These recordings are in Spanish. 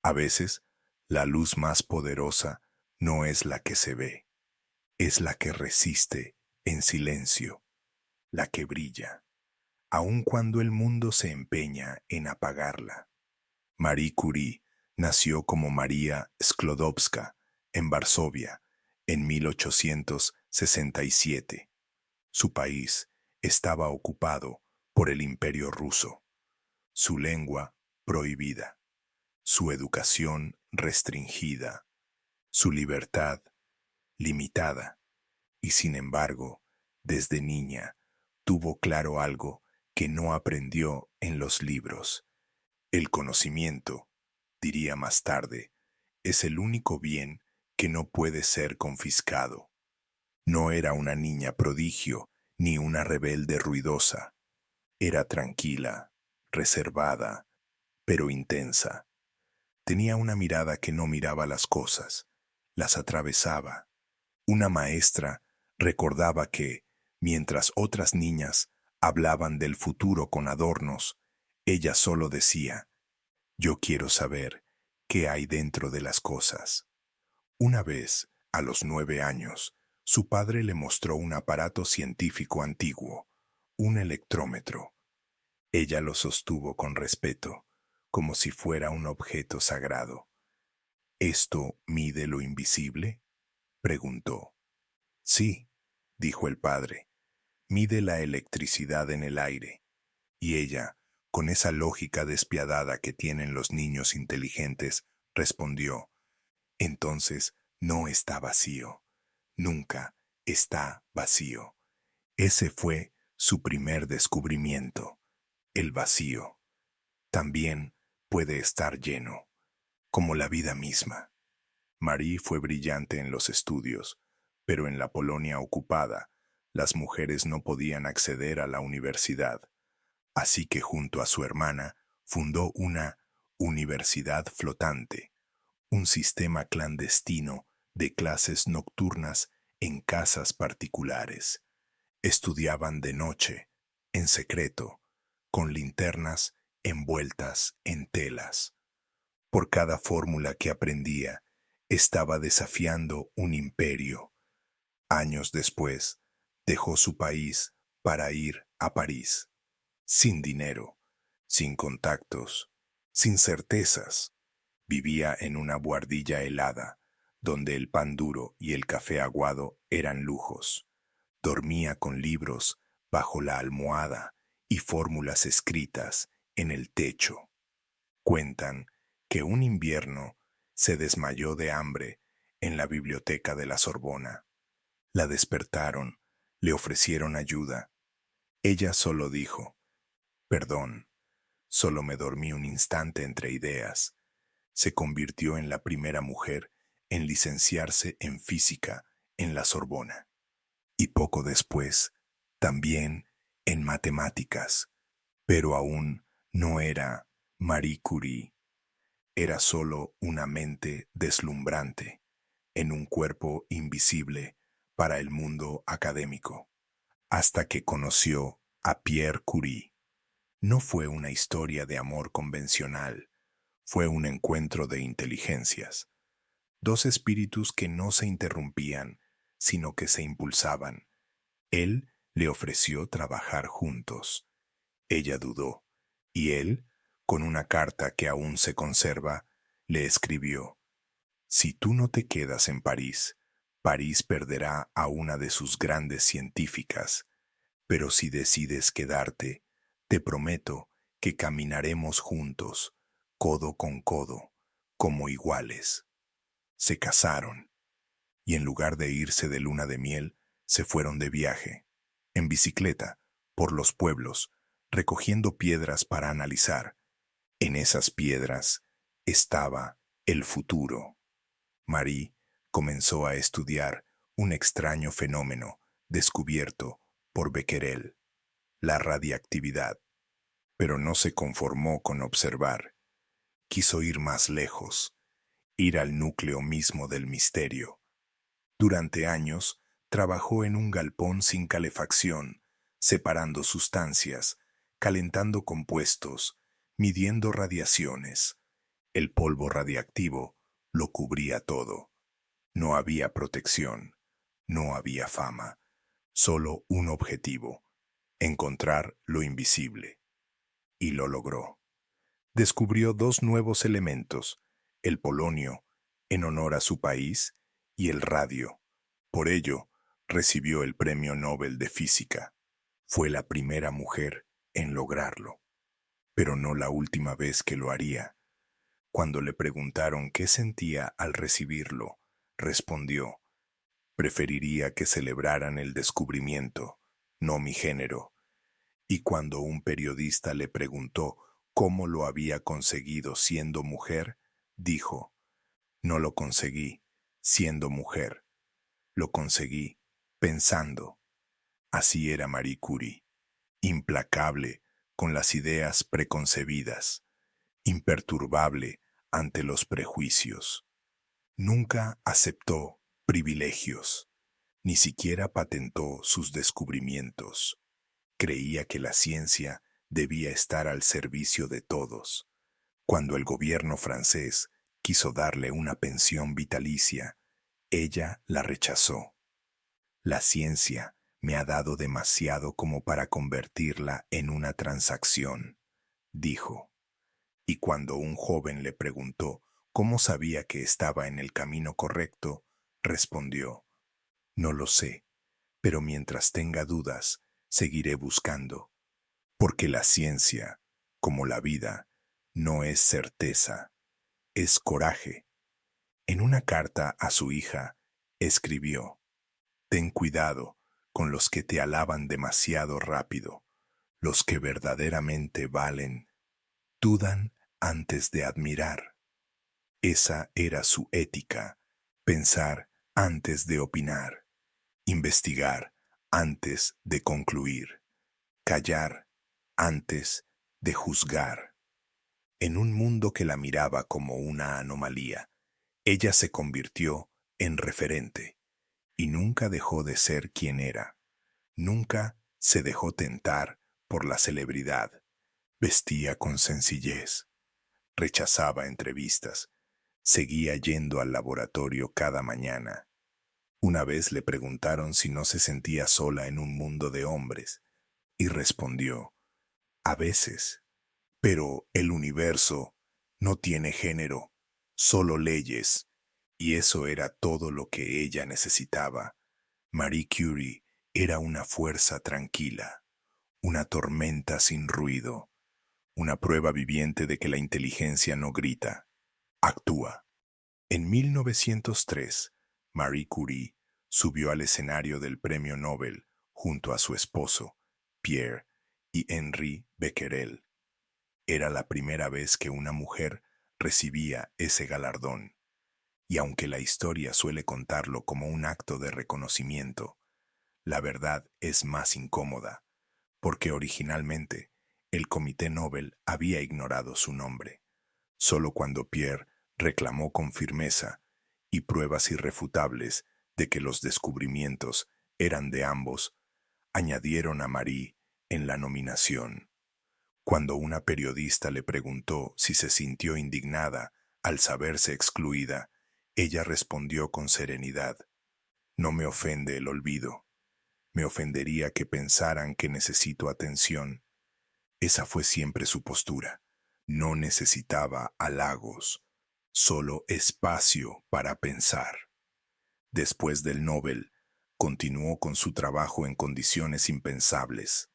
A veces, la luz más poderosa no es la que se ve, es la que resiste en silencio, la que brilla, aun cuando el mundo se empeña en apagarla. Marie Curie nació como María Sklodowska en Varsovia en 1867. Su país estaba ocupado por el Imperio ruso, su lengua prohibida, su educación restringida, su libertad limitada, y sin embargo, desde niña, tuvo claro algo que no aprendió en los libros. El conocimiento, diría más tarde, es el único bien que no puede ser confiscado. No era una niña prodigio ni una rebelde ruidosa. Era tranquila, reservada, pero intensa. Tenía una mirada que no miraba las cosas, las atravesaba. Una maestra recordaba que, mientras otras niñas hablaban del futuro con adornos, ella solo decía: yo quiero saber qué hay dentro de las cosas. Una vez, a los 9 años, su padre le mostró un aparato científico antiguo, un electrómetro. Ella lo sostuvo con respeto, como si fuera un objeto sagrado. ¿Esto mide lo invisible?, preguntó. Sí, dijo el padre, mide la electricidad en el aire. Y ella, con esa lógica despiadada que tienen los niños inteligentes, respondió: entonces no está vacío. Nunca está vacío. Ese fue su primer descubrimiento. El vacío también puede estar lleno, como la vida misma. Marie fue brillante en los estudios, pero en la Polonia ocupada, las mujeres no podían acceder a la universidad. Así que junto a su hermana fundó una universidad flotante, un sistema clandestino de clases nocturnas en casas particulares. Estudiaban de noche, en secreto, con linternas envueltas en telas. Por cada fórmula que aprendía, estaba desafiando un imperio. Años después, dejó su país para ir a París, sin dinero, sin contactos, sin certezas. Vivía en una buhardilla helada, donde el pan duro y el café aguado eran lujos. Dormía con libros bajo la almohada y fórmulas escritas en el techo. Cuentan que un invierno se desmayó de hambre en la biblioteca de la Sorbona. La despertaron, le ofrecieron ayuda. Ella solo dijo: perdón, solo me dormí un instante entre ideas. Se convirtió en la primera mujer en licenciarse en física en la Sorbona. Y poco después, también en matemáticas. Pero aún no era Marie Curie. Era solo una mente deslumbrante en un cuerpo invisible para el mundo académico. Hasta que conoció a Pierre Curie. No fue una historia de amor convencional, fue un encuentro de inteligencias. Dos espíritus que no se interrumpían, sino que se impulsaban. Él le ofreció trabajar juntos. Ella dudó, y él, con una carta que aún se conserva, le escribió: si tú no te quedas en París, París perderá a una de sus grandes científicas, pero si decides quedarte, te prometo que caminaremos juntos, codo con codo, como iguales. Se casaron, y en lugar de irse de luna de miel, se fueron de viaje, en bicicleta, por los pueblos, recogiendo piedras para analizar. En esas piedras estaba el futuro. Marie comenzó a estudiar un extraño fenómeno descubierto por Becquerel, la radiactividad. Pero no se conformó con observar. Quiso ir más lejos, ir al núcleo mismo del misterio. Durante años, trabajó en un galpón sin calefacción, separando sustancias, calentando compuestos, midiendo radiaciones. El polvo radiactivo lo cubría todo. No había protección, no había fama, solo un objetivo: encontrar lo invisible. Y lo logró. Descubrió dos nuevos elementos: el polonio, en honor a su país, y el radio. Por ello, recibió el Premio Nobel de Física. Fue la primera mujer en lograrlo, pero no la última vez que lo haría. Cuando le preguntaron qué sentía al recibirlo, respondió: preferiría que celebraran el descubrimiento, no mi género. Y cuando un periodista le preguntó cómo lo había conseguido siendo mujer, dijo: no lo conseguí siendo mujer, lo conseguí pensando. Así era Marie Curie, implacable con las ideas preconcebidas, imperturbable ante los prejuicios. Nunca aceptó privilegios, ni siquiera patentó sus descubrimientos. Creía que la ciencia debía estar al servicio de todos. Cuando el gobierno francés quiso darle una pensión vitalicia, ella la rechazó. La ciencia me ha dado demasiado como para convertirla en una transacción, dijo. Y cuando un joven le preguntó cómo sabía que estaba en el camino correcto, respondió: no lo sé, pero mientras tenga dudas, seguiré buscando, porque la ciencia, como la vida, no es certeza, es coraje. En una carta a su hija, escribió: ten cuidado con los que te alaban demasiado rápido. Los que verdaderamente valen dudan antes de admirar. Esa era su ética: pensar antes de opinar, investigar antes de concluir, callar antes de juzgar. En un mundo que la miraba como una anomalía, ella se convirtió en referente y nunca dejó de ser quien era. Nunca se dejó tentar por la celebridad. Vestía con sencillez, rechazaba entrevistas, seguía yendo al laboratorio cada mañana. Una vez le preguntaron si no se sentía sola en un mundo de hombres, y respondió: a veces, pero el universo no tiene género, solo leyes, y eso era todo lo que ella necesitaba. Marie Curie era una fuerza tranquila, una tormenta sin ruido, una prueba viviente de que la inteligencia no grita, actúa. En 1903, Marie Curie subió al escenario del Premio Nobel junto a su esposo, Pierre, y Henri Becquerel. Era la primera vez que una mujer recibía ese galardón, y aunque la historia suele contarlo como un acto de reconocimiento, la verdad es más incómoda, porque originalmente el Comité Nobel había ignorado su nombre. Solo cuando Pierre reclamó con firmeza y pruebas irrefutables de que los descubrimientos eran de ambos, añadieron a Marie en la nominación. Cuando una periodista le preguntó si se sintió indignada al saberse excluida, ella respondió con serenidad: no me ofende el olvido. Me ofendería que pensaran que necesito atención. Esa fue siempre su postura. No necesitaba halagos, solo espacio para pensar. Después del Nobel, continuó con su trabajo en condiciones impensables.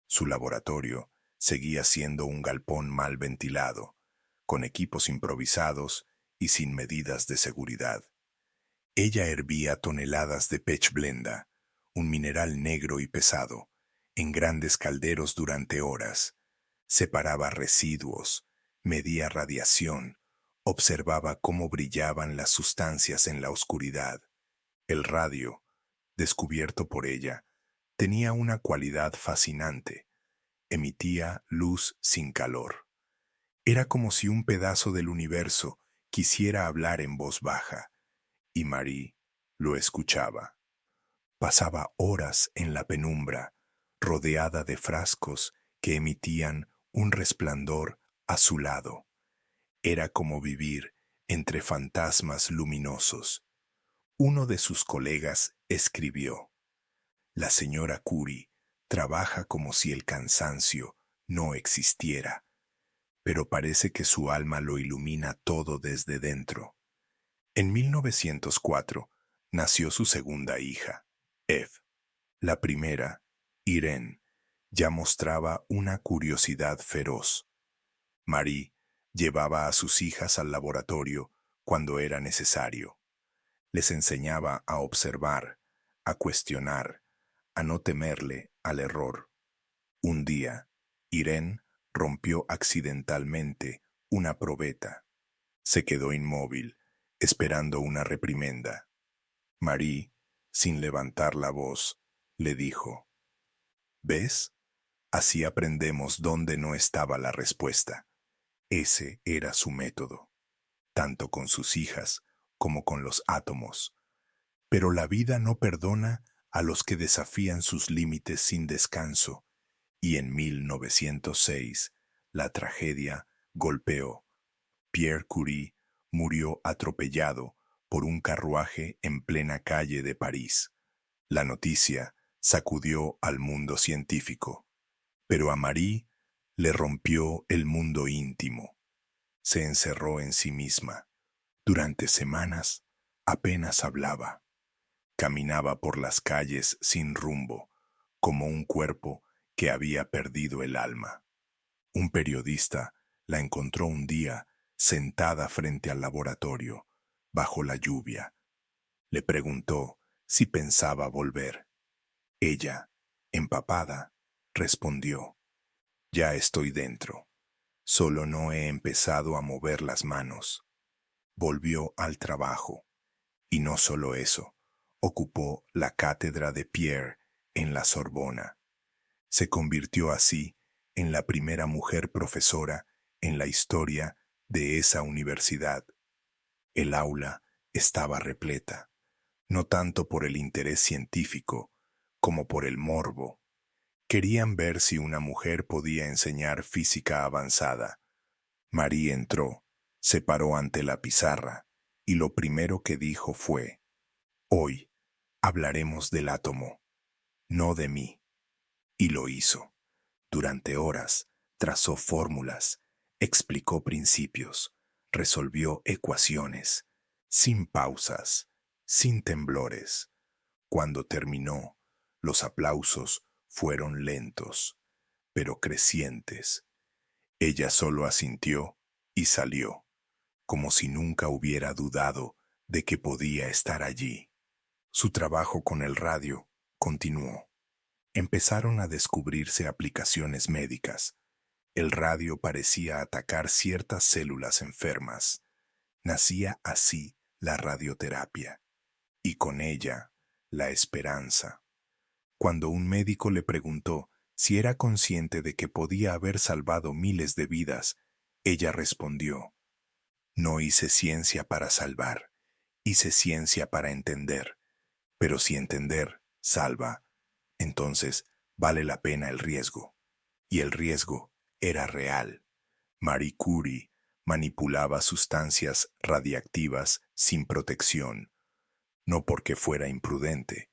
Su laboratorio seguía siendo un galpón mal ventilado, con equipos improvisados y sin medidas de seguridad. Ella hervía toneladas de pechblenda, un mineral negro y pesado, en grandes calderos durante horas. Separaba residuos, medía radiación, observaba cómo brillaban las sustancias en la oscuridad. El radio, descubierto por ella, tenía una cualidad fascinante: emitía luz sin calor. Era como si un pedazo del universo quisiera hablar en voz baja, y Marie lo escuchaba. Pasaba horas en la penumbra, rodeada de frascos que emitían un resplandor azulado. Era como vivir entre fantasmas luminosos. Uno de sus colegas escribió: "La señora Curie trabaja como si el cansancio no existiera, pero parece que su alma lo ilumina todo desde dentro". En 1904 nació su segunda hija, Eve. La primera, Irene, ya mostraba una curiosidad feroz. Marie llevaba a sus hijas al laboratorio cuando era necesario. Les enseñaba a observar, a cuestionar, a no temerle al error. Un día, Irene rompió accidentalmente una probeta. Se quedó inmóvil, esperando una reprimenda. Marie, sin levantar la voz, le dijo: "¿Ves? Así aprendemos dónde no estaba la respuesta". Ese era su método, tanto con sus hijas como con los átomos. Pero la vida no perdona a los que desafían sus límites sin descanso, y en 1906 la tragedia golpeó. Pierre Curie murió atropellado por un carruaje en plena calle de París. La noticia sacudió al mundo científico, pero a Marie le rompió el mundo íntimo. Se encerró en sí misma. Durante semanas apenas hablaba. Caminaba por las calles sin rumbo, como un cuerpo que había perdido el alma. Un periodista la encontró un día sentada frente al laboratorio, bajo la lluvia. Le preguntó si pensaba volver. Ella, empapada, respondió: "Ya estoy dentro. Solo no he empezado a mover las manos". Volvió al trabajo. Y no solo eso, ocupó la cátedra de Pierre en la Sorbona. Se convirtió así en la primera mujer profesora en la historia de esa universidad. El aula estaba repleta, no tanto por el interés científico como por el morbo. Querían ver si una mujer podía enseñar física avanzada. Marie entró, se paró ante la pizarra y lo primero que dijo fue: "Hoy hablaremos del átomo, no de mí". Y lo hizo. Durante horas trazó fórmulas, explicó principios, resolvió ecuaciones, sin pausas, sin temblores. Cuando terminó, los aplausos fueron lentos, pero crecientes. Ella solo asintió y salió, como si nunca hubiera dudado de que podía estar allí. Su trabajo con el radio continuó. Empezaron a descubrirse aplicaciones médicas. El radio parecía atacar ciertas células enfermas. Nacía así la radioterapia, y con ella la esperanza. Cuando un médico le preguntó si era consciente de que podía haber salvado miles de vidas, ella respondió: "No hice ciencia para salvar, hice ciencia para entender. Pero si entender salva, entonces vale la pena el riesgo". Y el riesgo era real. Marie Curie manipulaba sustancias radiactivas sin protección, no porque fuera imprudente,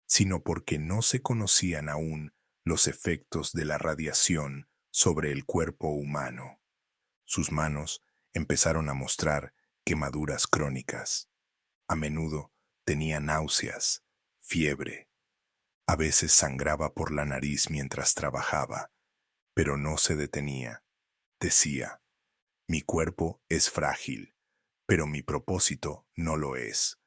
sino porque no se conocían aún los efectos de la radiación sobre el cuerpo humano. Sus manos empezaron a mostrar quemaduras crónicas. A menudo tenía náuseas, fiebre. A veces sangraba por la nariz mientras trabajaba, pero no se detenía. Decía: "Mi cuerpo es frágil, pero mi propósito no lo es".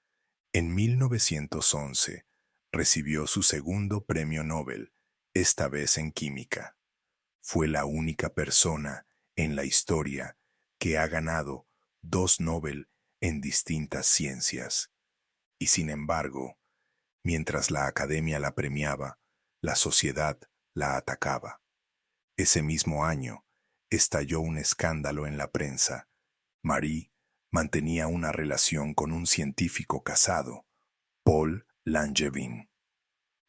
En 1911 recibió su segundo premio Nobel, esta vez en química. Fue la única persona en la historia que ha ganado 2 Nobel en distintas ciencias. Y sin embargo, mientras la academia la premiaba, la sociedad la atacaba. Ese mismo año estalló un escándalo en la prensa. Marie mantenía una relación con un científico casado, Paul Langevin.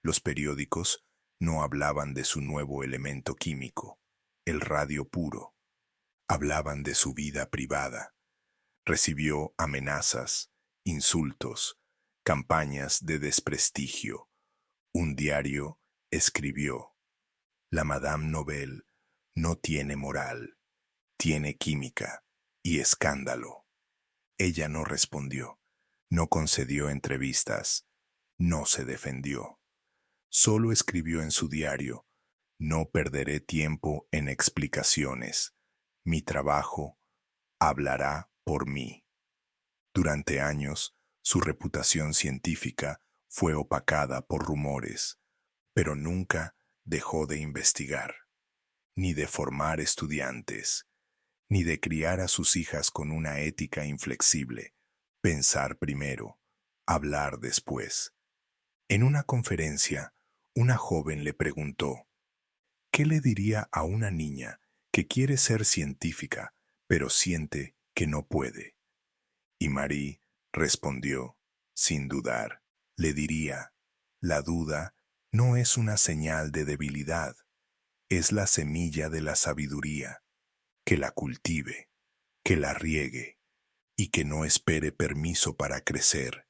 Los periódicos no hablaban de su nuevo elemento químico, el radio puro. Hablaban de su vida privada. Recibió amenazas, insultos, campañas de desprestigio. Un diario escribió: la Madame Nobel no tiene moral, tiene química y escándalo. Ella no respondió, no concedió entrevistas, no se defendió. Solo escribió en su diario: no perderé tiempo en explicaciones. Mi trabajo hablará por mí. Durante años, su reputación científica fue opacada por rumores, pero nunca dejó de investigar, ni de formar estudiantes, ni de criar a sus hijas con una ética inflexible: pensar primero, hablar después. En una conferencia, una joven le preguntó: ¿qué le diría a una niña que quiere ser científica, pero siente que no puede? Y Marie respondió, sin dudar, le diría: la duda no es una señal de debilidad, es la semilla de la sabiduría. Que la cultive, que la riegue y que no espere permiso para crecer.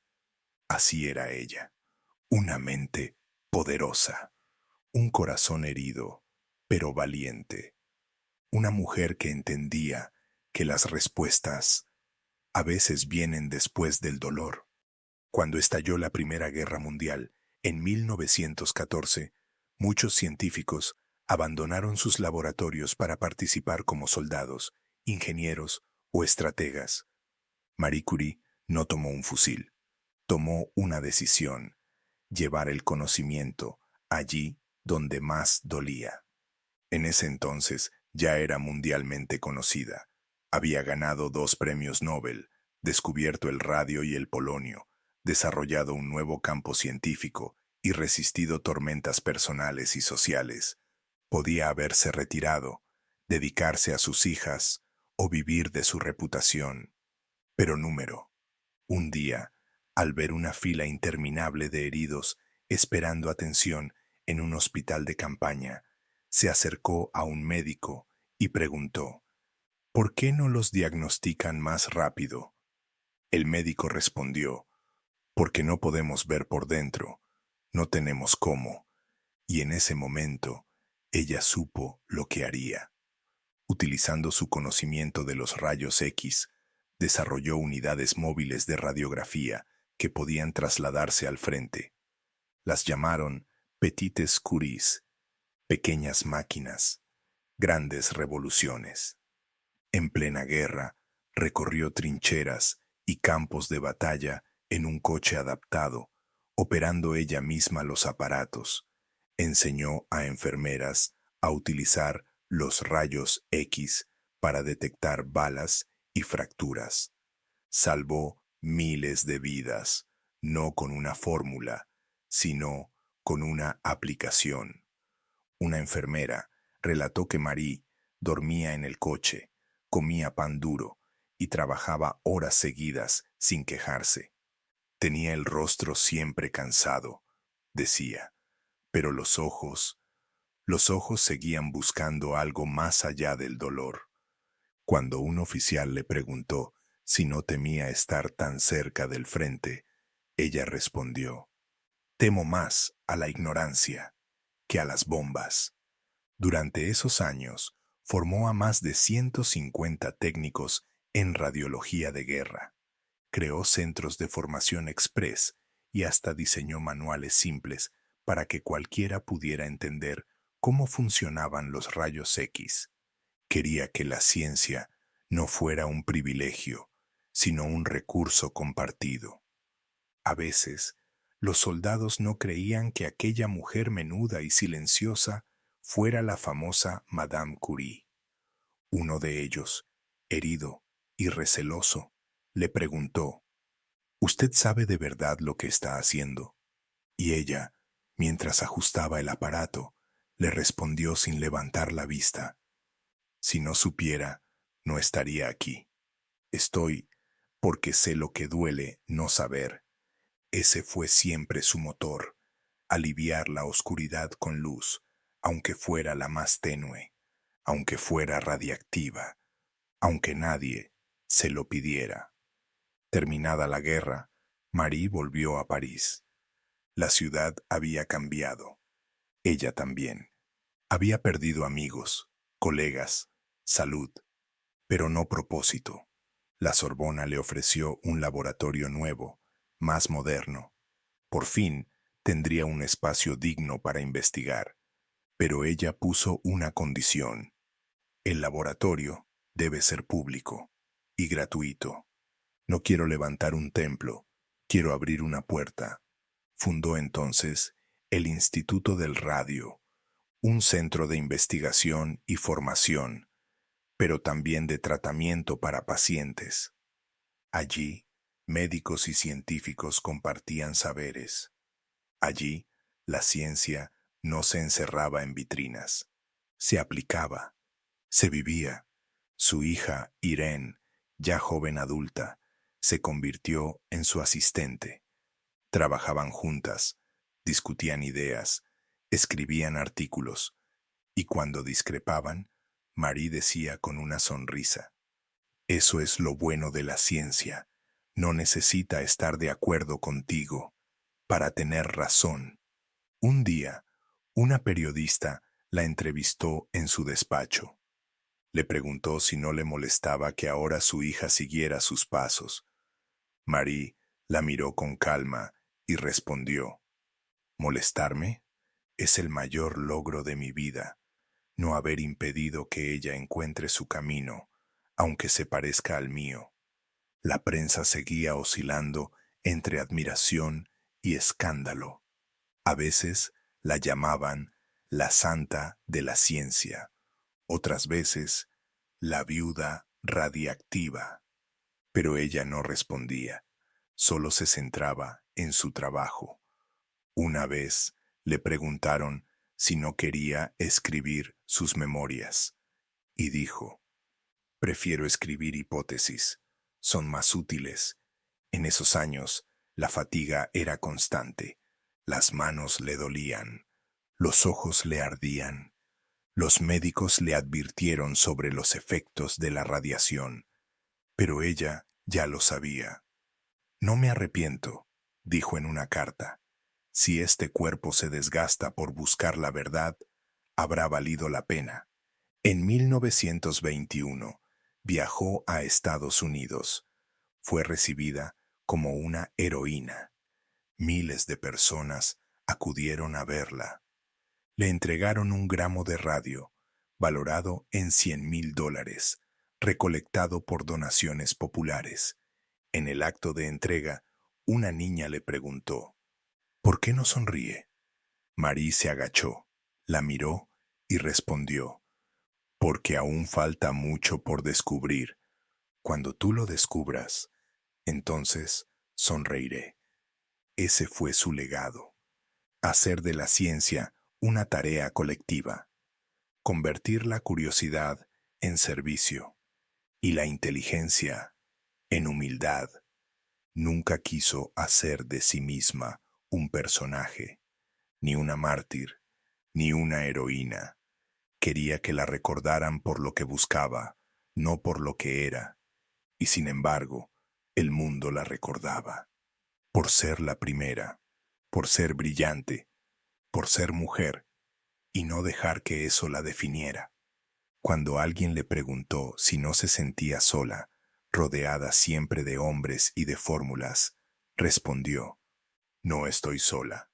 Así era ella, una mente poderosa, un corazón herido, pero valiente, una mujer que entendía que las respuestas a veces vienen después del dolor. Cuando estalló la Primera Guerra Mundial, en 1914, muchos científicos abandonaron sus laboratorios para participar como soldados, ingenieros o estrategas. Marie Curie no tomó un fusil, tomó una decisión: llevar el conocimiento allí donde más dolía. En ese entonces ya era mundialmente conocida. Había ganado 2 premios Nobel, descubierto el radio y el polonio, desarrollado un nuevo campo científico y resistido tormentas personales y sociales. Podía haberse retirado, dedicarse a sus hijas o vivir de su reputación. Pero un día, al ver una fila interminable de heridos esperando atención en un hospital de campaña, se acercó a un médico y preguntó: ¿por qué no los diagnostican más rápido? El médico respondió: porque no podemos ver por dentro, no tenemos cómo. Y en ese momento, ella supo lo que haría. Utilizando su conocimiento de los rayos X, desarrolló unidades móviles de radiografía que podían trasladarse al frente. Las llamaron Petites Curies, pequeñas máquinas, grandes revoluciones. En plena guerra, recorrió trincheras y campos de batalla en un coche adaptado, operando ella misma los aparatos. Enseñó a enfermeras a utilizar los rayos X para detectar balas y fracturas. Salvó miles de vidas, no con una fórmula, sino con una aplicación. Una enfermera relató que Marie dormía en el coche, comía pan duro y trabajaba horas seguidas sin quejarse. Tenía el rostro siempre cansado, decía, pero los ojos seguían buscando algo más allá del dolor. Cuando un oficial le preguntó si no temía estar tan cerca del frente, ella respondió: temo más a la ignorancia que a las bombas. Durante esos años, formó a más de 150 técnicos en radiología de guerra. Creó centros de formación express y hasta diseñó manuales simples para que cualquiera pudiera entender cómo funcionaban los rayos X. Quería que la ciencia no fuera un privilegio, sino un recurso compartido. A veces, los soldados no creían que aquella mujer menuda y silenciosa fuera la famosa Madame Curie. Uno de ellos, herido y receloso, le preguntó: ¿usted sabe de verdad lo que está haciendo? Y ella, mientras ajustaba el aparato, le respondió sin levantar la vista: si no supiera, no estaría aquí. Estoy porque sé lo que duele no saber. Ese fue siempre su motor: aliviar la oscuridad con luz, aunque fuera la más tenue, aunque fuera radiactiva, aunque nadie se lo pidiera. Terminada la guerra, Marie volvió a París. La ciudad había cambiado. Ella también. Había perdido amigos, colegas, salud, pero no propósito. La Sorbona le ofreció un laboratorio nuevo, más moderno. Por fin tendría un espacio digno para investigar, pero ella puso una condición. El laboratorio debe ser público y gratuito. No quiero levantar un templo, quiero abrir una puerta. Fundó entonces el Instituto del Radio, un centro de investigación y formación, pero también de tratamiento para pacientes. Allí, médicos y científicos compartían saberes. Allí, la ciencia no se encerraba en vitrinas, se aplicaba, se vivía. Su hija, Irene, ya joven adulta, se convirtió en su asistente. Trabajaban juntas, discutían ideas, escribían artículos, y cuando discrepaban, Marie decía con una sonrisa: eso es lo bueno de la ciencia, no necesita estar de acuerdo contigo para tener razón. Un día, una periodista la entrevistó en su despacho. Le preguntó si no le molestaba que ahora su hija siguiera sus pasos. Marie la miró con calma y respondió: ¿molestarme? Es el mayor logro de mi vida, no haber impedido que ella encuentre su camino, aunque se parezca al mío. La prensa seguía oscilando entre admiración y escándalo. A veces la llamaban la santa de la ciencia, otras veces la viuda radiactiva. Pero ella no respondía, solo se centraba en su trabajo. Una vez le preguntaron si no quería escribir sus memorias, y dijo: prefiero escribir hipótesis, son más útiles. En esos años, la fatiga era constante, las manos le dolían, los ojos le ardían. Los médicos le advirtieron sobre los efectos de la radiación, pero ella ya lo sabía. No me arrepiento, dijo en una carta. Si este cuerpo se desgasta por buscar la verdad, habrá valido la pena. En 1921 viajó a Estados Unidos. Fue recibida como una heroína. Miles de personas acudieron a verla. Le entregaron un gramo de radio, valorado en $100,000, recolectado por donaciones populares. En el acto de entrega, una niña le preguntó: ¿por qué no sonríe? Marie se agachó, la miró y respondió: porque aún falta mucho por descubrir. Cuando tú lo descubras, entonces sonreiré. Ese fue su legado: hacer de la ciencia una tarea colectiva, convertir la curiosidad en servicio y la inteligencia en humildad. Nunca quiso hacer de sí misma un personaje, ni una mártir, ni una heroína. Quería que la recordaran por lo que buscaba, no por lo que era. Y sin embargo, el mundo la recordaba. Por ser la primera, por ser brillante, por ser mujer, y no dejar que eso la definiera. Cuando alguien le preguntó si no se sentía sola, rodeada siempre de hombres y de fórmulas, respondió: no estoy sola,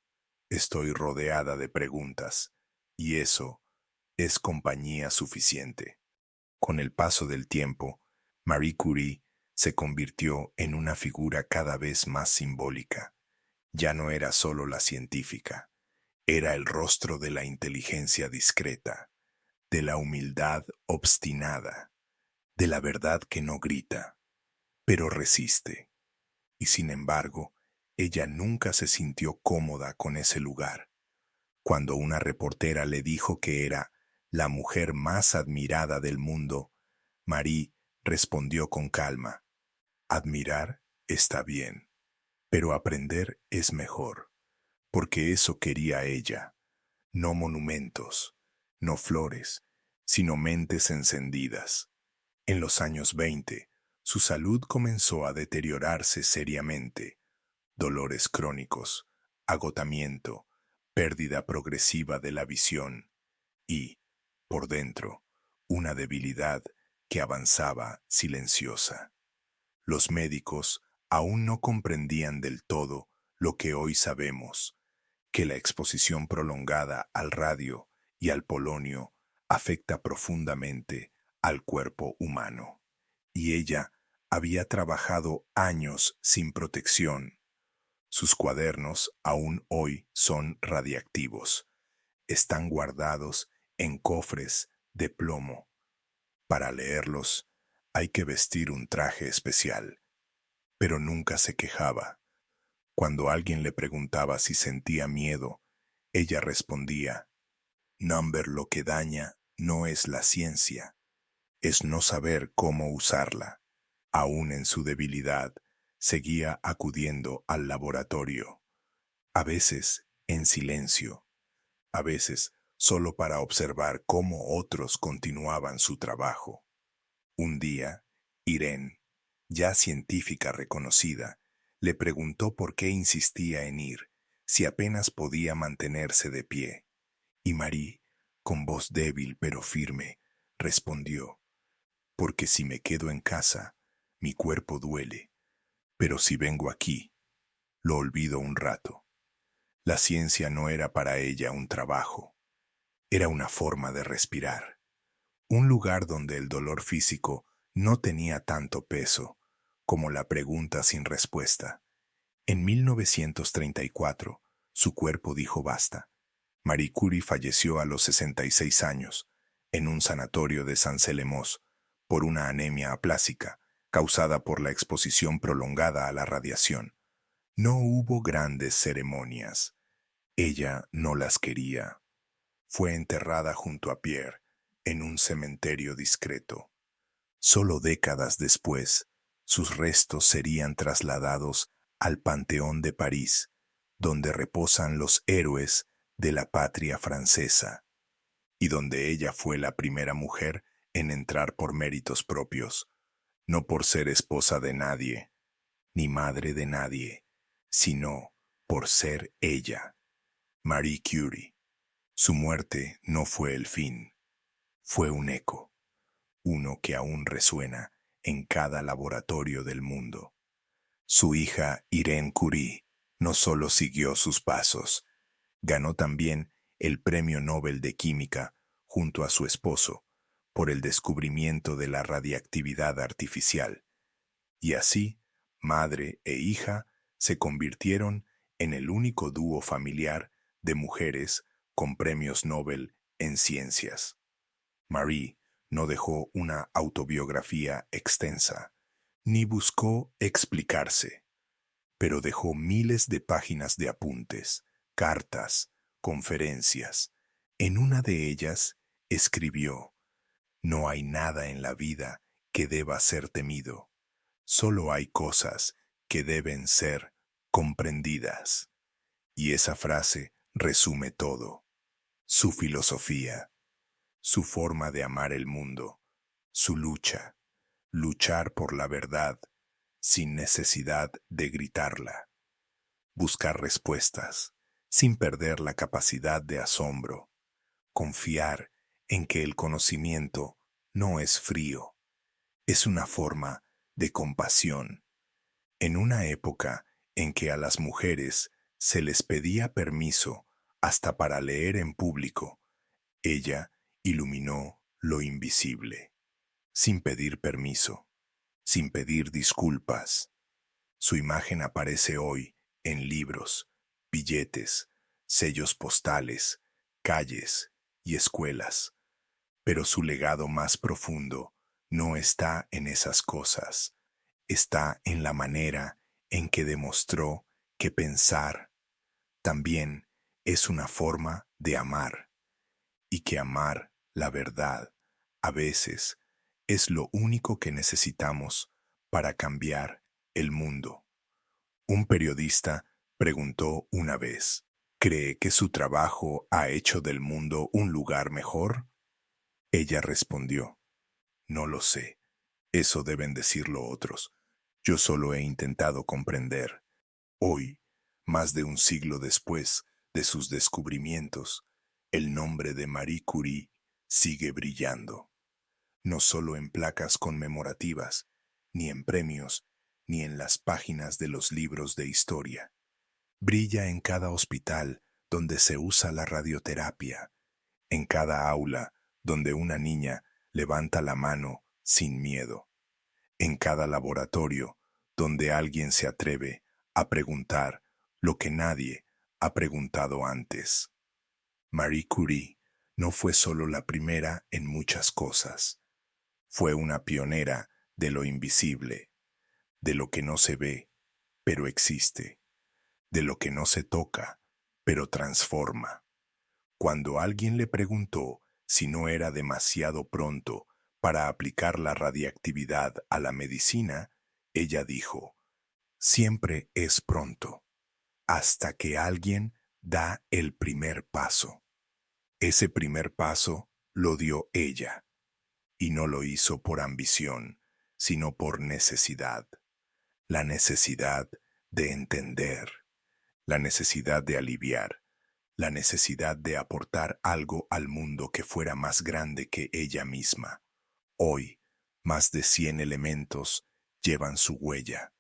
estoy rodeada de preguntas, y eso es compañía suficiente. Con el paso del tiempo, Marie Curie se convirtió en una figura cada vez más simbólica. Ya no era solo la científica, era el rostro de la inteligencia discreta, de la humildad obstinada, de la verdad que no grita, pero resiste. Y sin embargo, ella nunca se sintió cómoda con ese lugar. Cuando una reportera le dijo que era la mujer más admirada del mundo, Marie respondió con calma: admirar está bien, pero aprender es mejor, porque eso quería ella: no monumentos, no flores, sino mentes encendidas. En los años 20, su salud comenzó a deteriorarse seriamente. Dolores crónicos, agotamiento, pérdida progresiva de la visión y, por dentro, una debilidad que avanzaba silenciosa. Los médicos aún no comprendían del todo lo que hoy sabemos, que la exposición prolongada al radio y al polonio afecta profundamente al cuerpo humano. Y ella había trabajado años sin protección. Sus cuadernos aún hoy son radiactivos. Están guardados en cofres de plomo. Para leerlos hay que vestir un traje especial. Pero nunca se quejaba. Cuando alguien le preguntaba si sentía miedo, ella respondía: Number, lo que daña no es la ciencia, es no saber cómo usarla. Aún en su debilidad, seguía acudiendo al laboratorio, a veces en silencio, a veces solo para observar cómo otros continuaban su trabajo. Un día, Irene, ya científica reconocida, le preguntó por qué insistía en ir, si apenas podía mantenerse de pie. Y Marie, con voz débil pero firme, respondió: porque si me quedo en casa, mi cuerpo duele, pero si vengo aquí, lo olvido un rato. La ciencia no era para ella un trabajo, era una forma de respirar, un lugar donde el dolor físico no tenía tanto peso como la pregunta sin respuesta. En 1934, su cuerpo dijo basta. Marie Curie falleció a los 66 años, en un sanatorio de Saint-Célémos, por una anemia aplásica, causada por la exposición prolongada a la radiación. No hubo grandes ceremonias. Ella no las quería. Fue enterrada junto a Pierre, en un cementerio discreto. Solo décadas después, sus restos serían trasladados al Panteón de París, donde reposan los héroes de la patria francesa, y donde ella fue la primera mujer en entrar por méritos propios, no por ser esposa de nadie, ni madre de nadie, sino por ser ella, Marie Curie. Su muerte no fue el fin, fue un eco, uno que aún resuena en cada laboratorio del mundo. Su hija Irene Curie no solo siguió sus pasos, ganó también el Premio Nobel de Química junto a su esposo por el descubrimiento de la radiactividad artificial. Y así, madre e hija se convirtieron en el único dúo familiar de mujeres con premios Nobel en ciencias. Marie no dejó una autobiografía extensa, ni buscó explicarse, pero dejó miles de páginas de apuntes, cartas, conferencias. En una de ellas escribió: no hay nada en la vida que deba ser temido, solo hay cosas que deben ser comprendidas. Y esa frase resume todo: su filosofía, su forma de amar el mundo, su lucha, luchar por la verdad sin necesidad de gritarla, buscar respuestas sin perder la capacidad de asombro, confiar en que el conocimiento no es frío, es una forma de compasión. En una época en que a las mujeres se les pedía permiso hasta para leer en público, ella iluminó lo invisible, sin pedir permiso, sin pedir disculpas. Su imagen aparece hoy en libros, billetes, sellos postales, calles y escuelas. Pero su legado más profundo no está en esas cosas, está en la manera en que demostró que pensar también es una forma de amar, y que amar la verdad a veces es lo único que necesitamos para cambiar el mundo. Un periodista preguntó una vez: ¿cree que su trabajo ha hecho del mundo un lugar mejor? Ella respondió: no lo sé, Eso deben decirlo otros. Yo solo he intentado comprender. Hoy, más de un siglo después de sus descubrimientos, el nombre de Marie Curie sigue brillando, no solo en placas conmemorativas, ni en premios, ni en las páginas de los libros de historia. Brilla en cada hospital donde se usa la radioterapia, en cada aula donde una niña levanta la mano sin miedo, en cada laboratorio donde alguien se atreve a preguntar lo que nadie ha preguntado antes. Marie Curie no fue solo la primera en muchas cosas, fue una pionera de lo invisible, de lo que no se ve, pero existe, de lo que no se toca, pero transforma. Cuando alguien le preguntó si no era demasiado pronto para aplicar la radiactividad a la medicina, ella dijo, siempre es pronto, hasta que alguien da el primer paso. Ese primer paso lo dio ella, y no lo hizo por ambición, sino por necesidad. La necesidad de entender, la necesidad de aliviar, la necesidad de aportar algo al mundo que fuera más grande que ella misma. Hoy, más de 100 elementos llevan su huella,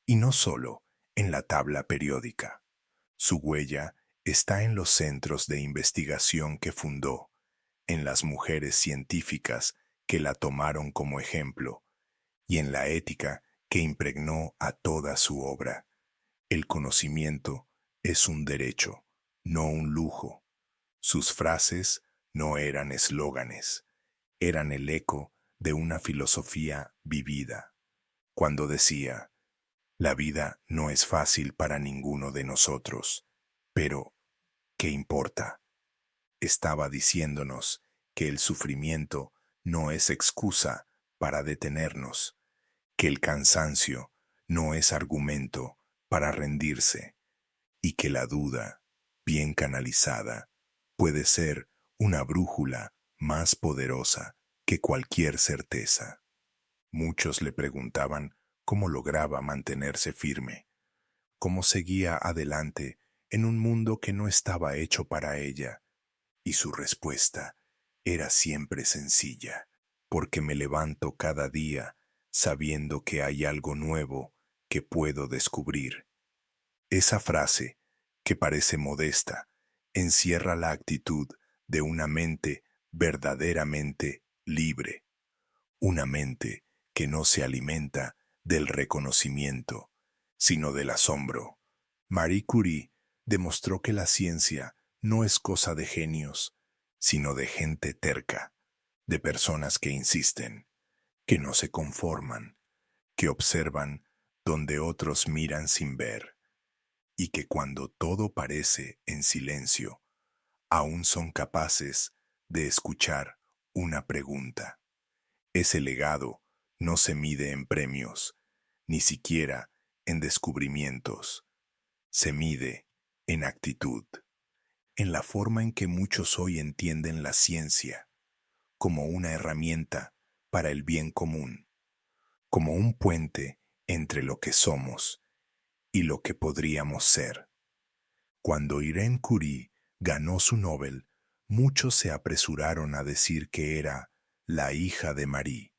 y no solo en la tabla periódica. Su huella está en los centros de investigación que fundó, en las mujeres científicas que la tomaron como ejemplo, y en la ética que impregnó a toda su obra. El conocimiento es un derecho, no un lujo. Sus frases no eran eslóganes, eran el eco de una filosofía vivida. Cuando decía, la vida no es fácil para ninguno de nosotros, pero ¿qué importa? Estaba diciéndonos que el sufrimiento no es excusa para detenernos, que el cansancio no es argumento para rendirse, y que la duda, bien canalizada, puede ser una brújula más poderosa que cualquier certeza. Muchos le preguntaban cómo lograba mantenerse firme, cómo seguía adelante en un mundo que no estaba hecho para ella, y su respuesta era siempre sencilla, porque me levanto cada día sabiendo que hay algo nuevo que puedo descubrir. Esa frase, que parece modesta, encierra la actitud de una mente verdaderamente libre, una mente que no se alimenta del reconocimiento, sino del asombro. Marie Curie demostró que la ciencia no es cosa de genios, sino de gente terca, de personas que insisten, que no se conforman, que observan donde otros miran sin ver, y que cuando todo parece en silencio, aún son capaces de escuchar una pregunta. Ese legado no se mide en premios, ni siquiera en descubrimientos. Se mide en actitud, en la forma en que muchos hoy entienden la ciencia, como una herramienta para el bien común, como un puente entre lo que somos y lo que podríamos ser. Cuando Irene Curie ganó su Nobel, muchos se apresuraron a decir que era la hija de Marie,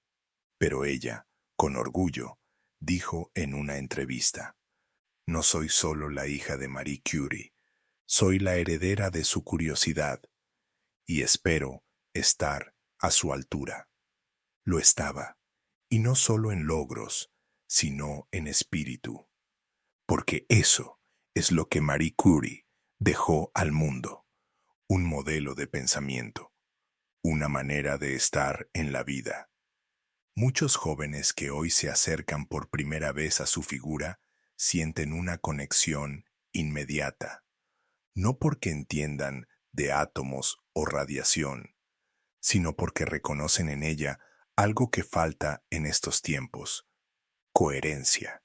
pero ella, con orgullo, dijo en una entrevista, no soy solo la hija de Marie Curie, soy la heredera de su curiosidad, y espero estar a su altura. Lo estaba, y no solo en logros, sino en espíritu, porque eso es lo que Marie Curie dejó al mundo, un modelo de pensamiento, una manera de estar en la vida. Muchos jóvenes que hoy se acercan por primera vez a su figura sienten una conexión inmediata, no porque entiendan de átomos o radiación, sino porque reconocen en ella algo que falta en estos tiempos: coherencia.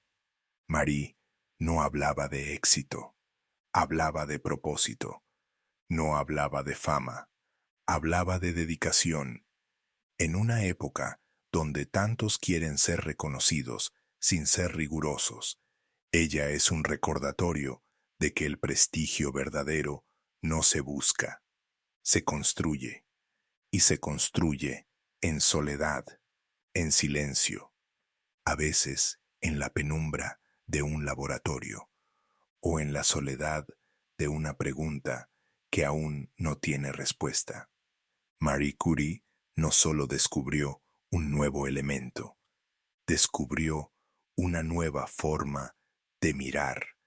Marie no hablaba de éxito, hablaba de propósito, no hablaba de fama, hablaba de dedicación. En una época donde tantos quieren ser reconocidos sin ser rigurosos. Ella es un recordatorio de que el prestigio verdadero no se busca, se construye, y se construye en soledad, en silencio, a veces en la penumbra de un laboratorio o en la soledad de una pregunta que aún no tiene respuesta. Marie Curie no solo descubrió un nuevo elemento, descubrió una nueva forma de mirar,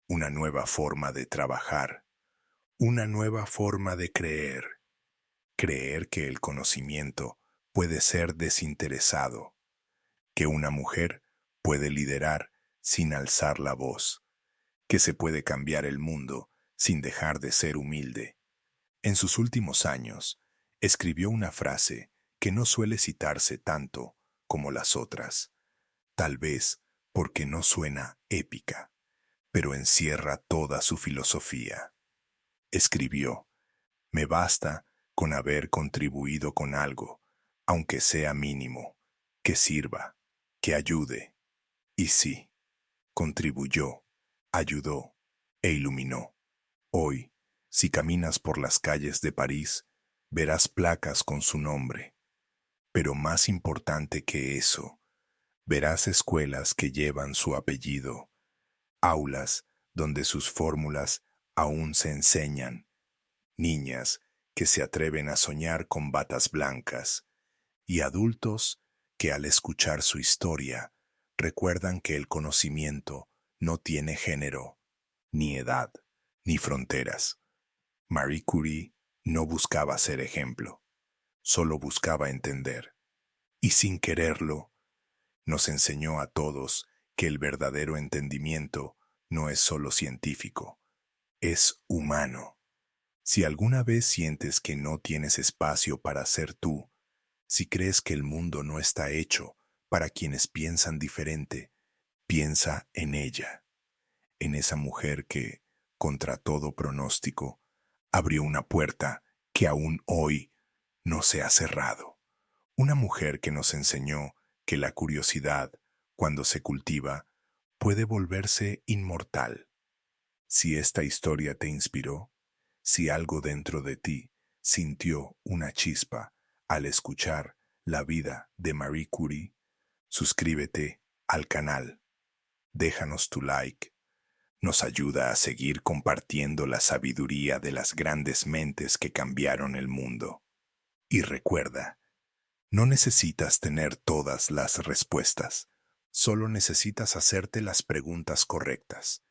una nueva forma de trabajar, una nueva forma de creer. Creer que el conocimiento puede ser desinteresado, que una mujer puede liderar sin alzar la voz, que se puede cambiar el mundo sin dejar de ser humilde. En sus últimos años, escribió una frase que no suele citarse tanto como las otras, tal vez porque no suena épica, pero encierra toda su filosofía. Escribió: me basta con haber contribuido con algo, aunque sea mínimo, que sirva, que ayude. Y sí, contribuyó, ayudó e iluminó. Hoy, si caminas por las calles de París, verás placas con su nombre. Pero más importante que eso, verás escuelas que llevan su apellido, aulas donde sus fórmulas aún se enseñan, niñas que se atreven a soñar con batas blancas, y adultos que al escuchar su historia recuerdan que el conocimiento no tiene género, ni edad, ni fronteras. Marie Curie no buscaba ser ejemplo, solo buscaba entender, y sin quererlo, nos enseñó a todos que el verdadero entendimiento no es solo científico, es humano. Si alguna vez sientes que no tienes espacio para ser tú, si crees que el mundo no está hecho para quienes piensan diferente, piensa en ella, en esa mujer que, contra todo pronóstico, abrió una puerta que aún hoy no se ha cerrado. Una mujer que nos enseñó que la curiosidad, cuando se cultiva, puede volverse inmortal. Si esta historia te inspiró, si algo dentro de ti sintió una chispa al escuchar la vida de Marie Curie, suscríbete al canal, déjanos tu like, nos ayuda a seguir compartiendo la sabiduría de las grandes mentes que cambiaron el mundo. Y recuerda, no necesitas tener todas las respuestas, solo necesitas hacerte las preguntas correctas.